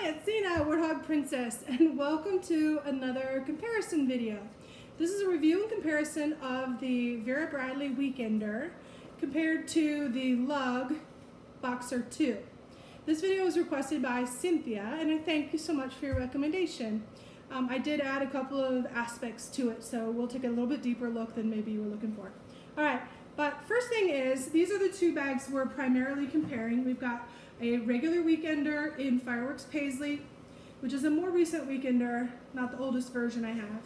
it's Zena, Warthog Princess, and welcome to another comparison video. This is a review and comparison of the Vera Bradley Weekender compared to the Lug Boxer 2. This video was requested by Cynthia, and I thank you so much for your recommendation. I did add a couple of aspects to it, so we'll take a little bit deeper look than maybe you were looking for. All right, but first thing is, these are the two bags we're primarily comparing. We've got a regular Weekender in Fireworks Paisley, which is a more recent Weekender, not the oldest version I have.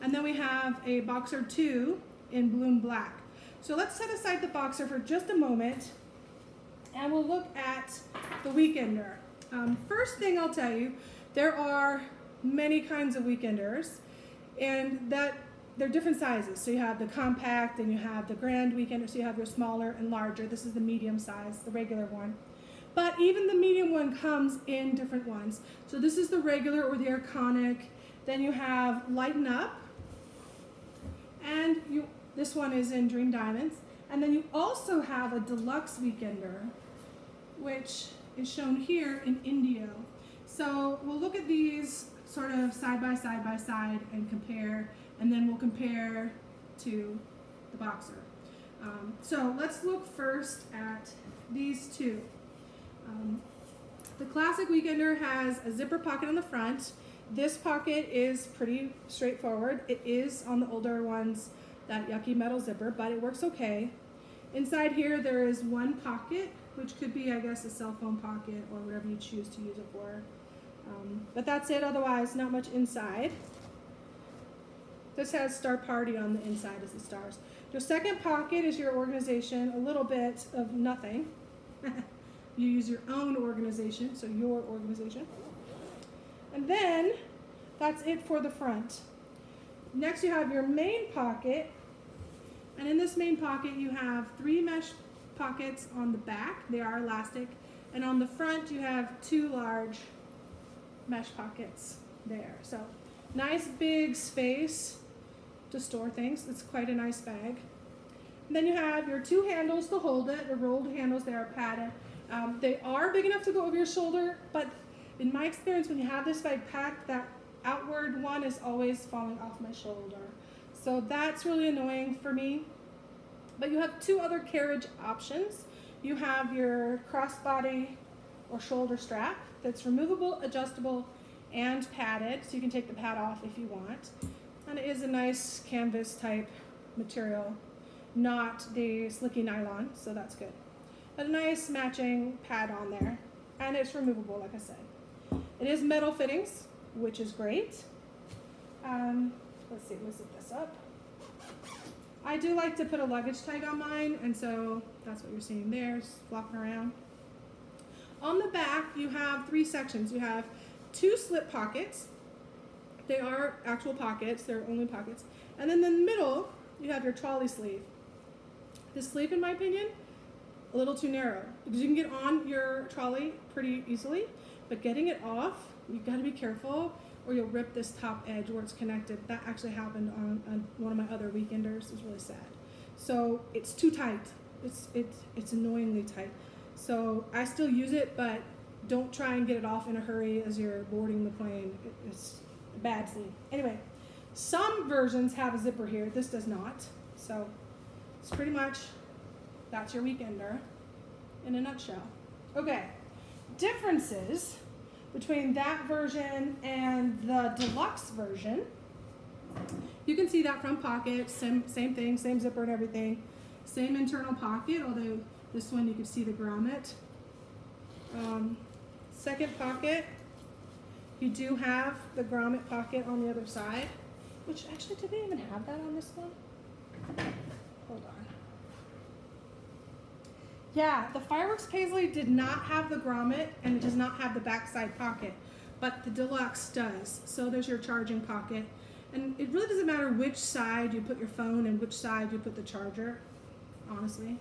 And then we have a Boxer 2 in Bloom Black. So let's set aside the Boxer for just a moment, and we'll look at the Weekender. First thing I'll tell you, there are many kinds of Weekenders, and that they're different sizes. So you have the compact, and you have the Grand Weekender, so you have your smaller and larger. This is the medium size, the regular one. But even the medium one comes in different ones. So this is the regular or the iconic. Then you have Lighten Up, and this one is in Dream Diamonds. And then you also have a Deluxe Weekender, which is shown here in Indio. So we'll look at these sort of side by side and compare, and then we'll compare to the Boxer. So let's look first at these two. The classic Weekender has a zipper pocket on the front. This pocket is pretty straightforward. It is on the older ones that yucky metal zipper, but it works okay. Inside here there is one pocket, which could be, I guess, a cell phone pocket or whatever you choose to use it for. But that's it, otherwise not much inside. This has Star Party on the inside as the stars. Your second pocket is your organization, a little bit of nothing. You use your own organization, so your organization. And then that's it for the front. Next you have your main pocket, and in this main pocket you have 3 mesh pockets on the back. They are elastic, and on the front you have 2 large mesh pockets there. So nice big space to store things. It's quite a nice bag. And then you have your 2 handles to hold it, the rolled handles. They are padded. They are big enough to go over your shoulder, but in my experience, when you have this bag packed, that outward one is always falling off my shoulder. So that's really annoying for me. But you have 2 other carriage options. You have your crossbody or shoulder strap that's removable, adjustable, and padded, so you can take the pad off if you want. And it is a nice canvas type material, not the slicky nylon, so that's good. A nice matching pad on there, and it's removable, like I said. It is metal fittings, which is great. Let's see, let me zip this up. I do like to put a luggage tag on mine, and so that's what you're seeing there, just flopping around. On the back, you have 3 sections. You have 2 slip pockets. They are actual pockets, they're only pockets. And then in the middle, you have your trolley sleeve. This sleeve, in my opinion, a little too narrow, because you can get on your trolley pretty easily, but getting it off, you've got to be careful, or you'll rip this top edge where it's connected. That actually happened on one of my other Weekenders. It was really sad. So it's too tight. It's annoyingly tight. So I still use it, but don't try and get it off in a hurry as you're boarding the plane. It's a bad thing. Anyway, some versions have a zipper here. This does not. So it's pretty much, that's your Weekender in a nutshell. Okay, differences between that version and the Deluxe version. You can see that front pocket, same thing, same zipper and everything. Same internal pocket, although this one you can see the grommet. Second pocket, you do have the grommet pocket on the other side, which actually, did they even have that on this one? Hold on. Yeah, the Fireworks Paisley did not have the grommet, and it does not have the backside pocket, but the Deluxe does. So there's your charging pocket, and it really doesn't matter which side you put your phone and which side you put the charger, honestly.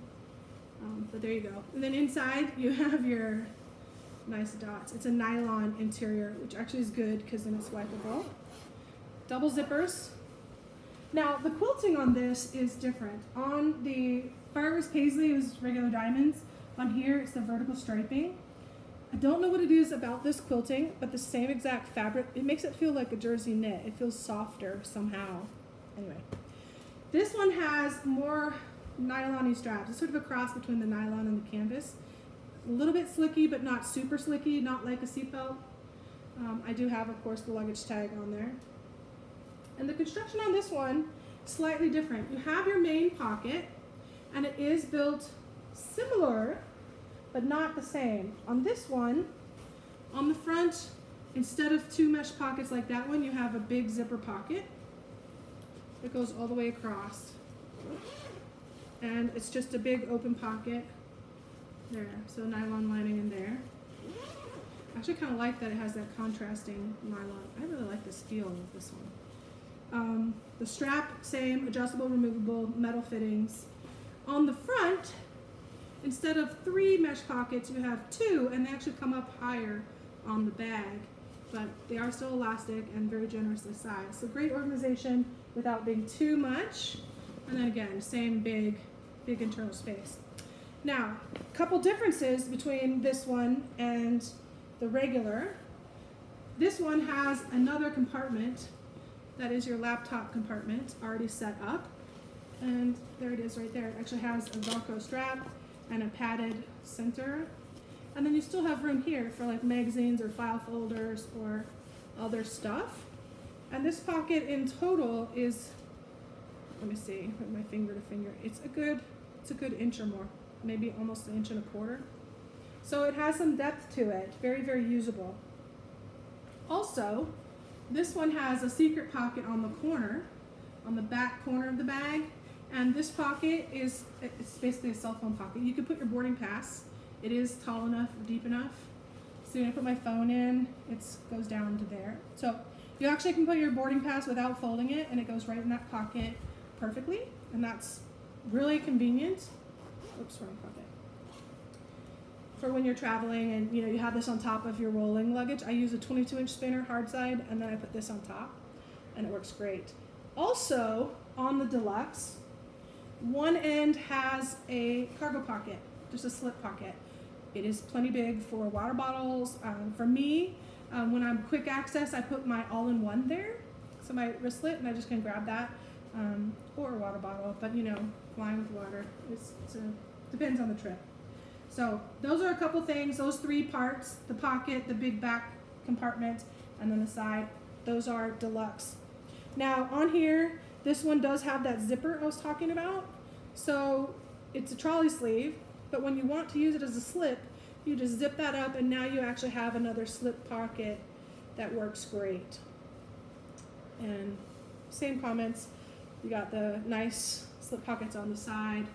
But there you go. And then inside you have your nice dots. It's a nylon interior, which actually is good because then it's wipeable. Double zippers. Now the quilting on this is different. On the Fireworks Paisley, it was regular diamonds. On here, it's the vertical striping. I don't know what it is about this quilting, but the same exact fabric, it makes it feel like a jersey knit. It feels softer somehow. Anyway, this one has more nylon-y straps. It's sort of a cross between the nylon and the canvas. A little bit slicky, but not super slicky, not like a seatbelt. I do have, of course, the luggage tag on there. And the construction on this one, slightly different. You have your main pocket, and it is built similar, but not the same. On this one, on the front, instead of 2 mesh pockets like that one, you have a big zipper pocket. It goes all the way across. And it's just a big open pocket there. So nylon lining in there. I actually kind of like that it has that contrasting nylon. I really like this feel of this one. The strap, same, adjustable, removable, metal fittings. On the front, instead of 3 mesh pockets, you have 2, and they actually come up higher on the bag, but they are still elastic and very generously sized. So great organization without being too much. And then again, same big internal space. Now, a couple differences between this one and the regular. This one has another compartment that is your laptop compartment already set up. And there it is right there. It actually has a Velcro strap and a padded center. And then you still have room here for like magazines or file folders or other stuff. And this pocket in total is, let me see, put my finger to finger. It's a good inch or more, maybe almost 1.25 inches. So it has some depth to it, very, very usable. Also, this one has a secret pocket on the corner, on the back corner of the bag. And this pocket it's basically a cell phone pocket. You can put your boarding pass. It is tall enough, deep enough. So when I put my phone in, it goes down to there. So you actually can put your boarding pass without folding it, and it goes right in that pocket perfectly. And that's really convenient. Oops, wrong pocket. For when you're traveling and you have this on top of your rolling luggage. I use a 22-inch spinner, hard side, and then I put this on top, and it works great. Also, on the Deluxe, one end has a cargo pocket, just a slip pocket. It is plenty big for water bottles. For me, when I'm quick access, I put my all-in-one there, so my wristlet, and I just can grab that, or a water bottle. But flying with water, depends on the trip. So those are a couple things. Those 3 parts: the pocket, the big back compartment, and then the side. Those are Deluxe. Now on here, this one does have that zipper I was talking about. So it's a trolley sleeve, but when you want to use it as a slip, you just zip that up, and now you actually have another slip pocket that works great. And same comments, you got the nice slip pockets on the side,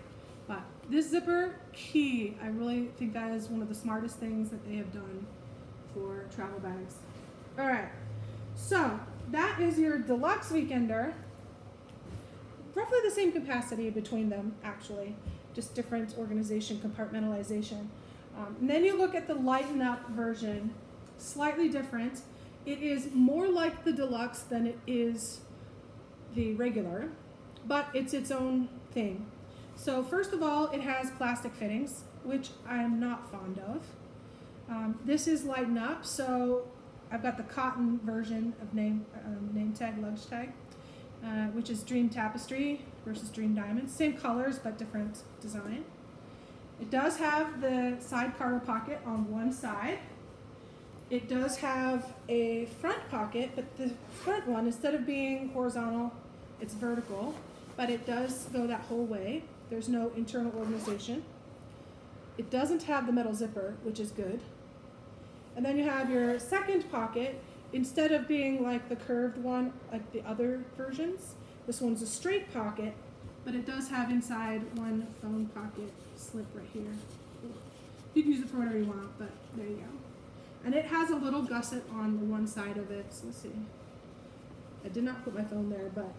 but this zipper, key. I really think that is one of the smartest things that they have done for travel bags. All right, so that is your Deluxe Weekender. Roughly the same capacity between them, actually, just different organization, compartmentalization. And then you look at the Lighten Up version, slightly different. It is more like the Deluxe than it is the regular, but it's its own thing. So first of all, it has plastic fittings, which I am not fond of. This is Lighten Up, so I've got the cotton version of name tag, luggage tag, which is Dream Tapestry versus Dream Diamonds. Same colors, but different design. It does have the side cargo pocket on one side. It does have a front pocket, but the front one, instead of being horizontal, it's vertical, but it does go that whole way. There's no internal organization. It doesn't have the metal zipper, which is good. And then you have your second pocket. Instead of being like the curved one, like the other versions, this one's a straight pocket, but it does have inside one phone pocket slip right here. You can use it for whatever you want, but there you go. And it has a little gusset on the one side of it. So let's see. I did not put my phone there, but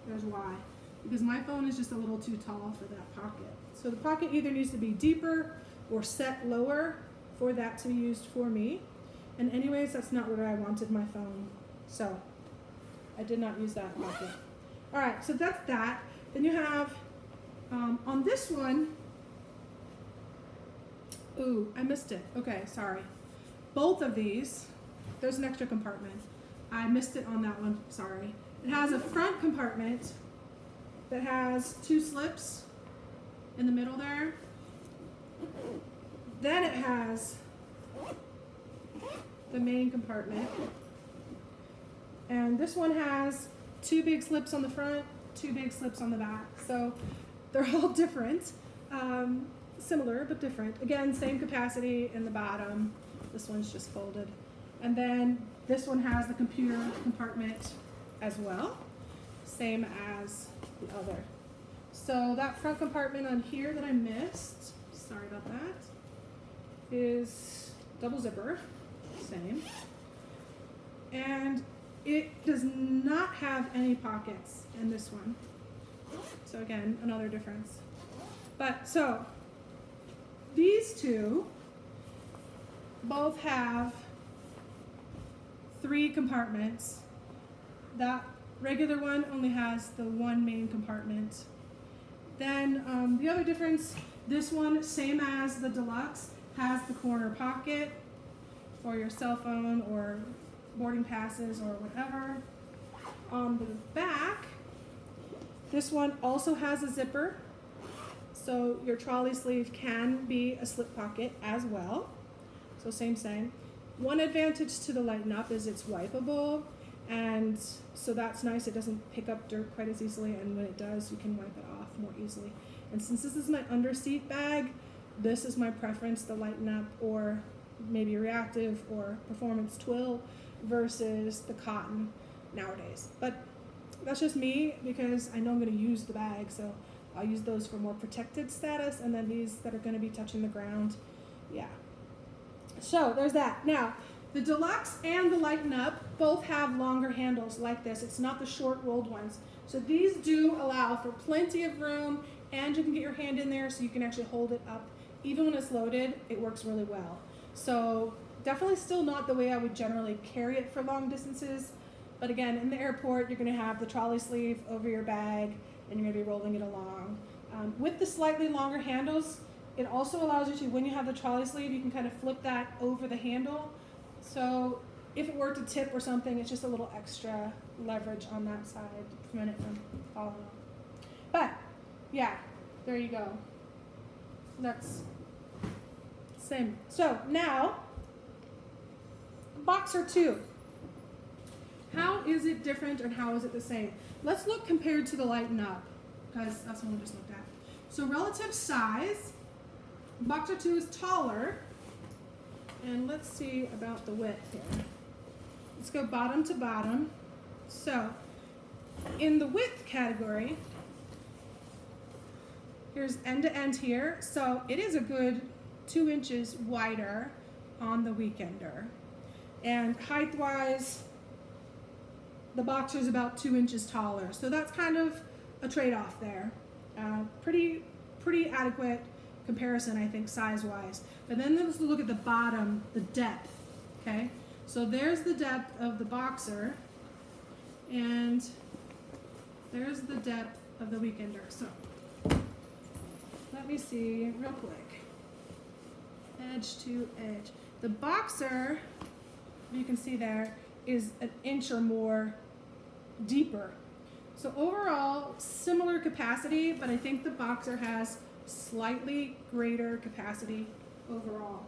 there's why. Because my phone is just a little too tall for that pocket. So the pocket either needs to be deeper or set lower for that to be used for me. And anyways, that's not where I wanted my phone. So I did not use that pocket. All right, so that's that. Then you have, on this one, ooh, I missed it. Okay, sorry. both of these, there's an extra compartment. I missed it on that one, sorry. It has a front compartment that has 2 slips in the middle there. Then it has the main compartment. And this one has 2 big slips on the front, 2 big slips on the back. So they're all different, similar but different. Again, same capacity in the bottom. This one's just folded. And then this one has the computer compartment as well, same as the other. So that front compartment on here that I missed, sorry about that, is double zipper, same. And it does not have any pockets in this one. So again, another difference. But so these two both have 3 compartments. That regular one only has the 1 main compartment. Then the other difference, this one, same as the Deluxe, has the corner pocket for your cell phone or boarding passes or whatever. On the back, this one also has a zipper, so your trolley sleeve can be a slip pocket as well. So same. One advantage to the Lighten Up is it's wipeable, and so that's nice. It doesn't pick up dirt quite as easily, and when it does, you can wipe it off more easily. And since this is my underseat bag, this is my preference, the Lighten Up or maybe Reactive or Performance Twill versus the cotton nowadays. But that's just me because I know I'm going to use the bag, so I'll use those for more protected status, and then these that are going to be touching the ground, yeah. So there's that. Now, the Deluxe and the Lighten Up both have longer handles like this. It's not the short rolled ones. So these do allow for plenty of room, and you can get your hand in there so you can actually hold it up. Even when it's loaded, it works really well. So definitely still not the way I would generally carry it for long distances. But again, in the airport, you're going to have the trolley sleeve over your bag, and you're going to be rolling it along. With the slightly longer handles, it also allows you to, when you have the trolley sleeve, you can kind of flip that over the handle. So if it were to tip or something, it's just a little extra leverage on that side to prevent it from falling off. But yeah, there you go. That's same. So now, Boxer 2. How is it different and how is it the same? Let's look compared to the Lighten Up, because that's what we just looked at. So relative size, Boxer 2 is taller, and let's see about the width here. Let's go bottom to bottom. So in the width category, here's end to end here, so it is a good 2 inches wider on the Weekender. And height-wise, the Boxer is about 2 inches taller, so that's kind of a trade-off there. Pretty adequate comparison, I think, size-wise. But then let's look at the bottom, the depth, okay? So there's the depth of the Boxer, and there's the depth of the Weekender. So let me see real quick. Edge to edge. The Boxer, you can see there, is an inch or more deeper. So overall, similar capacity, but I think the Boxer has slightly greater capacity overall.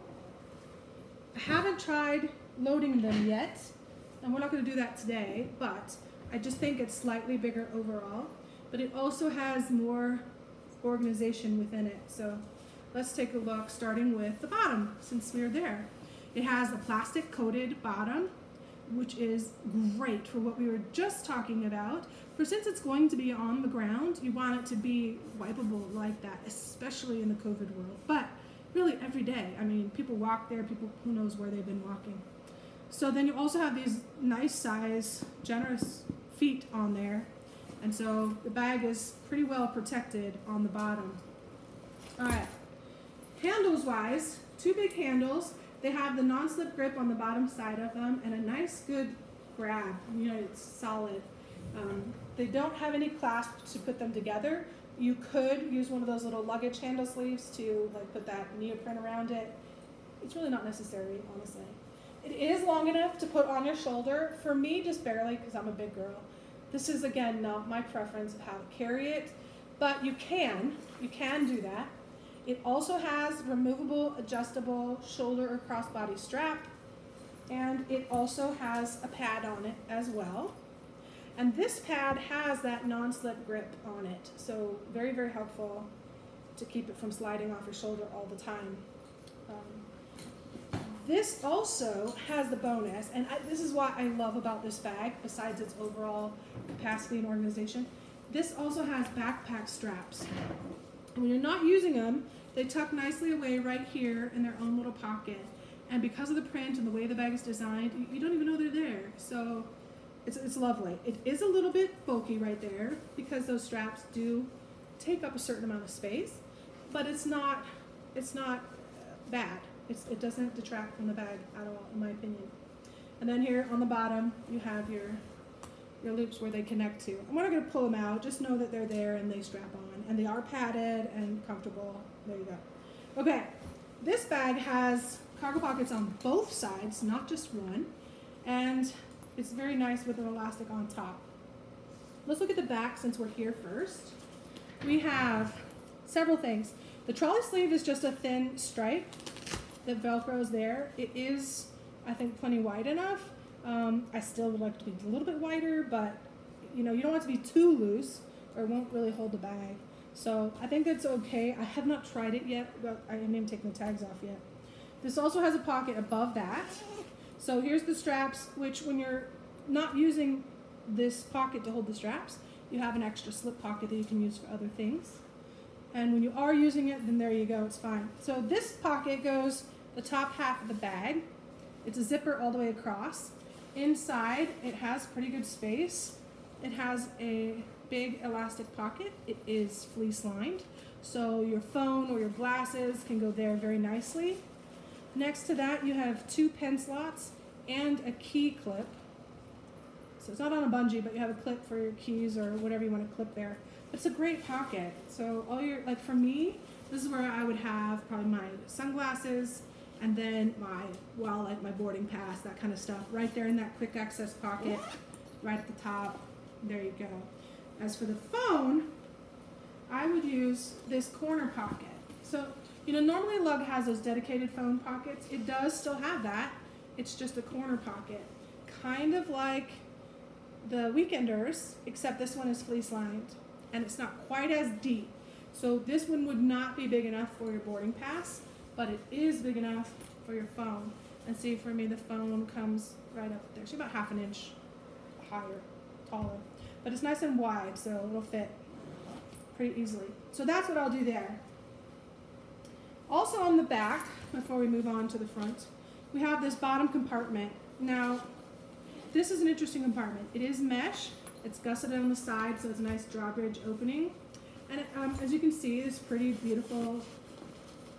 I haven't tried loading them yet, and we're not going to do that today, but I just think it's slightly bigger overall, but it also has more organization within it. So let's take a look, starting with the bottom, since we're there. It has a plastic coated bottom, which is great for what we were just talking about. For since it's going to be on the ground, you want it to be wipeable like that, especially in the COVID world. But really every day, I mean, people walk there, people, who knows where they've been walking. So then you also have these nice size, generous feet on there. And so the bag is pretty well protected on the bottom. All right, handles wise, 2 big handles. They have the non-slip grip on the bottom side of them and a nice good grab. You know, it's solid. They don't have any clasp to put them together. You could use one of those little luggage handle sleeves to like put that neoprene around it. It's really not necessary, honestly. is long enough to put on your shoulder. For me, just barely, because I'm a big girl. This is, again, not my preference of how to carry it, but you can do that. It also has removable, adjustable shoulder or crossbody strap, and it also has a pad on it as well. And this pad has that non-slip grip on it, so very, very helpful to keep it from sliding off your shoulder all the time. This also has the bonus, and this is what I love about this bag, besides its overall capacity and organization. This also has backpack straps. And when you're not using them, they tuck nicely away right here in their own little pocket. And because of the print and the way the bag is designed, you don't even know they're there. So it's lovely. It is a little bit bulky right there because those straps do take up a certain amount of space, but it's not bad. It doesn't detract from the bag at all, in my opinion. And then here on the bottom, you have your loops where they connect to. I'm not going to pull them out. Just know that they're there and they strap on. And they are padded and comfortable. There you go. Okay, this bag has cargo pockets on both sides, not just one. And it's very nice with an elastic on top. Let's look at the back since we're here first. We have several things. The trolley sleeve is just a thin stripe that Velcros there. It is, I think, plenty wide enough. I still would like to be a little bit wider, but you know, you don't want it to be too loose or it won't really hold the bag. So I think that's okay. I have not tried it yet, but I haven't even taken the tags off yet. This also has a pocket above that. So here's the straps, which when you're not using this pocket to hold the straps, you have an extra slip pocket that you can use for other things. And when you are using it, then there you go, it's fine. So this pocket goes the top half of the bag. It's a zipper all the way across. Inside, it has pretty good space. It has a big elastic pocket. It is fleece lined, so your phone or your glasses can go there very nicely. Next to that, you have 2 pen slots and a key clip. So it's not on a bungee, but you have a clip for your keys or whatever you want to clip there. It's a great pocket. So all your, like for me, this is where I would have probably my sunglasses and then my wallet, my boarding pass, that kind of stuff, right there in that quick access pocket, right at the top. There you go. As for the phone, I would use this corner pocket. So, you know, normally Lug has those dedicated phone pockets. It does still have that. It's just a corner pocket. Kind of like the Weekenders, except this one is fleece lined and it's not quite as deep. So this one would not be big enough for your boarding pass, but it is big enough for your phone. And see, for me, the phone comes right up there. She's about ½ an inch higher, taller. But it's nice and wide, so it'll fit pretty easily. So that's what I'll do there. Also on the back, before we move on to the front, we have this bottom compartment. Now, this is an interesting compartment. It is mesh. It's gusseted on the side, so it's a nice drawbridge opening. And as you can see, this pretty beautiful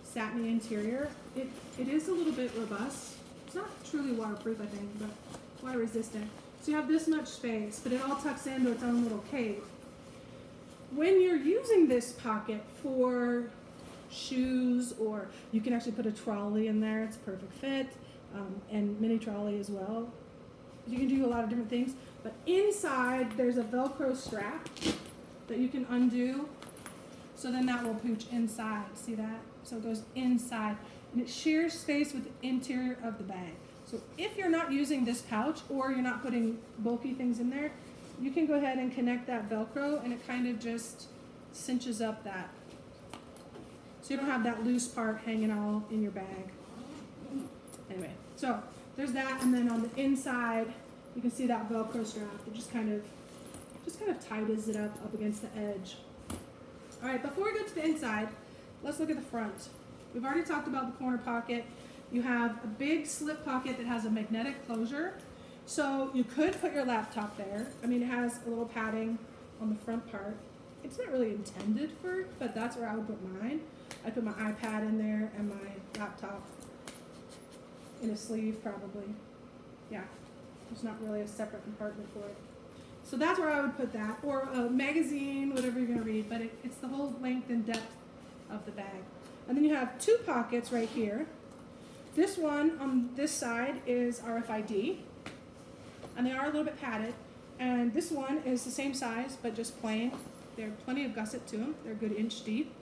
satiny interior. It is a little bit robust. It's not truly waterproof, I think, but water resistant. So you have this much space, but it all tucks into its own little cave. When you're using this pocket for shoes, or you can actually put a trolley in there, it's a perfect fit, and mini trolley as well. You can do a lot of different things, but inside there's a Velcro strap that you can undo, so then that will pooch inside. See that? So it goes inside, and it shares space with the interior of the bag. So if you're not using this pouch, or you're not putting bulky things in there, you can go ahead and connect that Velcro, and it kind of just cinches up that. So you don't have that loose part hanging all in your bag. Anyway, so there's that, and then on the inside, you can see that Velcro strap. It just kind of tightens it up against the edge. All right, before we go to the inside, let's look at the front. We've already talked about the corner pocket. You have a big slip pocket that has a magnetic closure. So you could put your laptop there. I mean, it has a little padding on the front part. It's not really intended for, but that's where I would put mine. I'd put my iPad in there and my laptop in a sleeve probably. Yeah, there's not really a separate compartment for it. So that's where I would put that, or a magazine, whatever you're gonna read, but it's the whole length and depth of the bag. And then you have 2 pockets right here. This one on this side is RFID, and they are a little bit padded. And this one is the same size, but just plain. There are plenty of gusset to them. They're a good inch deep.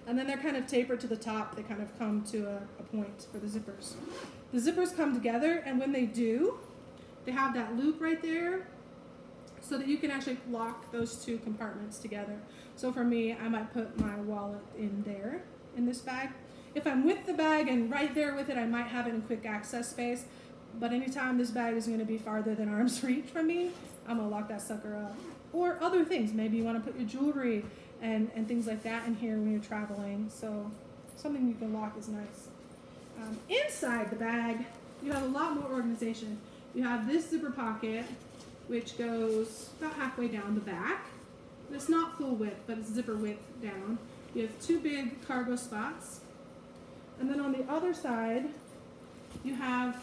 And then they're kind of tapered to the top. They kind of come to a point for the zippers. The zippers come together, and when they do, they have that loop right there so that you can actually lock those two compartments together. So for me, I might put my wallet in there, in this bag. If I'm with the bag and right there with it, I might have it in quick access space. But anytime this bag is going to be farther than arm's reach from me, I'm going to lock that sucker up. Or other things. Maybe you want to put your jewelry and things like that in here when you're traveling. So something you can lock is nice. Inside the bag, you have a lot more organization. You have this zipper pocket, which goes about halfway down the back. It's not full width, but it's zipper width down. You have two big cargo spots. And then on the other side, you have,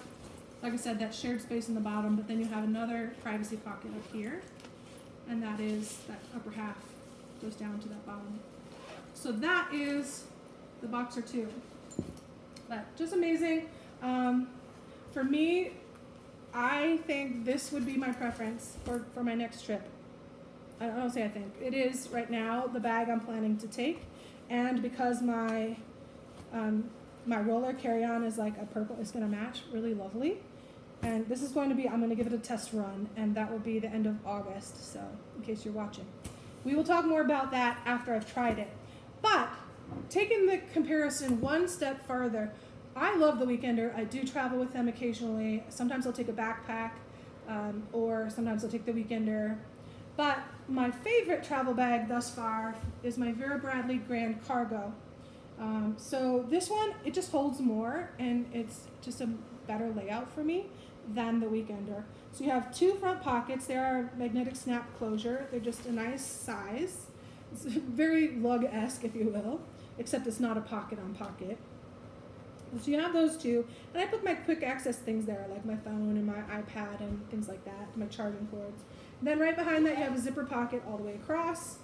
like I said, that shared space in the bottom, but then you have another privacy pocket up here. And that is, that upper half goes down to that bottom. So that is the Boxer 2. But just amazing. For me, I think this would be my preference for my next trip. I don't say I think. It is right now the bag I'm planning to take. And because my my roller carry-on is like a purple, it's going to match really lovely. And this is going to be, I'm going to give it a test run, and that will be the end of August, so in case you're watching. We will talk more about that after I've tried it. But taking the comparison one step further, I love the Weekender. I do travel with them occasionally. Sometimes I'll take a backpack, or sometimes I'll take the Weekender. But my favorite travel bag thus far is my Vera Bradley Grand Cargo. So this one, it just holds more, and it's just a better layout for me than the Weekender. So you have two front pockets. They are magnetic snap closure. They're just a nice size. It's very Lug-esque, if you will, except it's not a pocket on pocket. So you have those two, and I put my quick access things there, like my phone and my iPad and things like that, my charging cords. And then right behind that, you have a zipper pocket all the way across.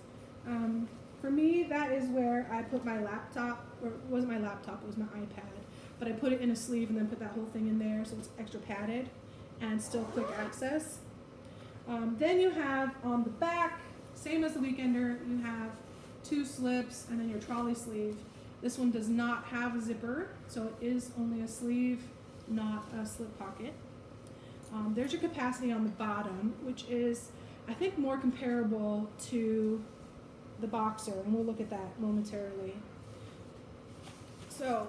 For me, that is where I put my laptop, or it wasn't my laptop, it was my iPad. But I put it in a sleeve and then put that whole thing in there so it's extra padded and still quick access. Then you have on the back, same as the Weekender, you have two slips and then your trolley sleeve. This one does not have a zipper, so it is only a sleeve, not a slip pocket. There's your capacity on the bottom, which is, I think, more comparable to the Boxer, and we'll look at that momentarily. So,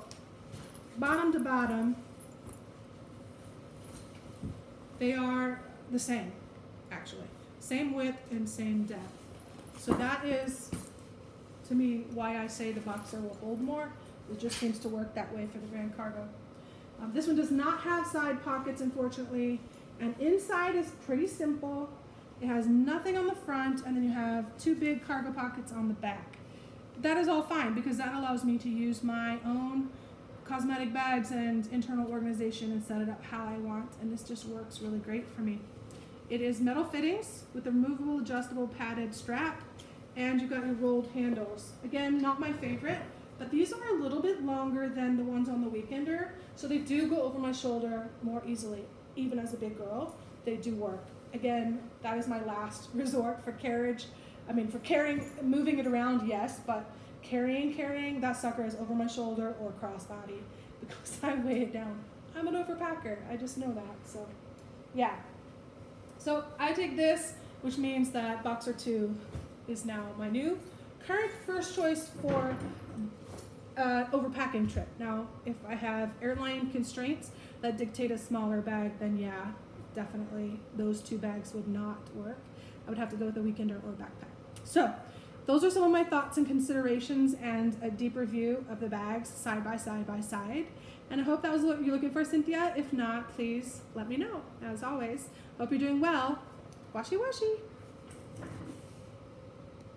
bottom to bottom, they are the same, actually. Same width and same depth. So that is, to me, why I say the Boxer will hold more. It just seems to work that way for the Grand Cargo. This one does not have side pockets, unfortunately, and inside is pretty simple. It has nothing on the front, and then you have two big cargo pockets on the back. That is all fine, because that allows me to use my own cosmetic bags and internal organization and set it up how I want, and this just works really great for me. It is metal fittings with a removable, adjustable, padded strap, and you've got your rolled handles. Again, not my favorite, but these are a little bit longer than the ones on the Weekender, so they do go over my shoulder more easily. Even as a big girl, they do work. Again, that is my last resort for carriage. I mean, for carrying, moving it around, yes, but carrying, that sucker is over my shoulder or crossbody because I weigh it down. I'm an overpacker, I just know that, so yeah. So I take this, which means that Boxer 2 is now my new current first choice for overpacking trip. Now, if I have airline constraints that dictate a smaller bag, then yeah, definitely those two bags would not work. I would have to go with a Weekender or backpack. So those are some of my thoughts and considerations and a deeper view of the bags side by side. And I hope that was what you're looking for, Cynthia. If not, please let me know. As always, hope you're doing well. Washi washi.